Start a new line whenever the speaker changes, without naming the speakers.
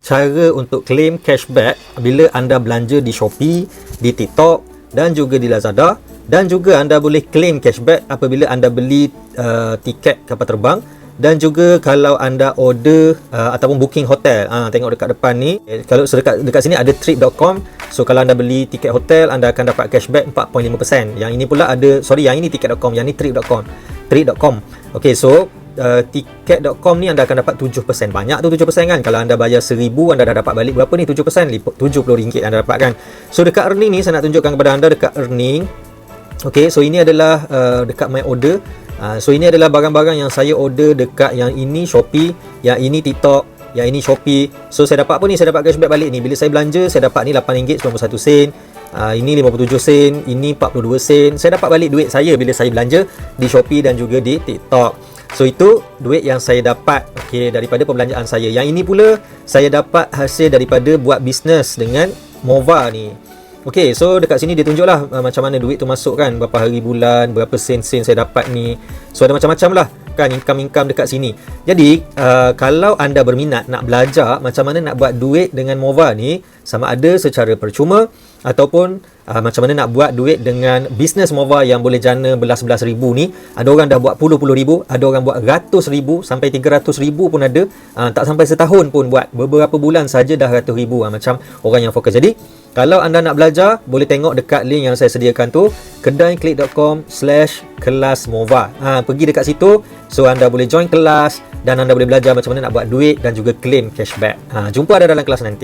cara untuk claim cashback bila anda belanja di Shopee, di TikTok dan juga di Lazada, dan juga anda boleh claim cashback apabila anda beli tiket kapal terbang, dan juga kalau anda order ataupun booking hotel. Tengok dekat depan ni, kalau dekat sini ada trip.com. So kalau anda beli tiket hotel, anda akan dapat cashback 4.5%. Yang ini pula ada, yang ini tiket.com, yang ni trip.com. Okay, so tiket.com ni anda akan dapat 7%. Banyak tu 7% kan. Kalau anda bayar 1,000, anda dah dapat balik berapa ni? 7%, RM70 anda dapat kan. So dekat earning ni, saya nak tunjukkan kepada anda dekat earning. Okay, so ini adalah dekat my order. So ini adalah barang-barang yang saya order dekat yang ini Shopee, yang ini TikTok, yang ini Shopee. So saya dapat apa ni? Saya dapat cashback balik ni. Bila saya belanja, saya dapat ni RM8.91. Ini 57 sen, ini 42 sen. Saya dapat balik duit saya bila saya belanja di Shopee dan juga di TikTok. So itu duit yang saya dapat, okay, daripada perbelanjaan saya. Yang ini pula saya dapat hasil daripada buat bisnes dengan Mova ni. Okay, so dekat sini dia tunjuklah macam mana duit tu masuk kan, berapa hari bulan, berapa sen-sen saya dapat ni. So ada macam-macam lah kan, income dekat sini. Jadi kalau anda berminat nak belajar macam mana nak buat duit dengan Mova ni, sama ada secara percuma ataupun macam mana nak buat duit dengan bisnes Mova yang boleh jana belas-belas ribu ni. Ada orang dah buat puluh ribu, ada orang buat ratus ribu sampai 300 ribu pun ada. Tak sampai setahun pun buat, beberapa bulan saja dah ratus ribu, macam orang yang fokus. Jadi kalau anda nak belajar, boleh tengok dekat link yang saya sediakan tu, kedaiklik.com/kelasmova. Pergi dekat situ, so anda boleh join kelas dan anda boleh belajar macam mana nak buat duit dan juga claim cashback. Jumpa ada dalam kelas nanti.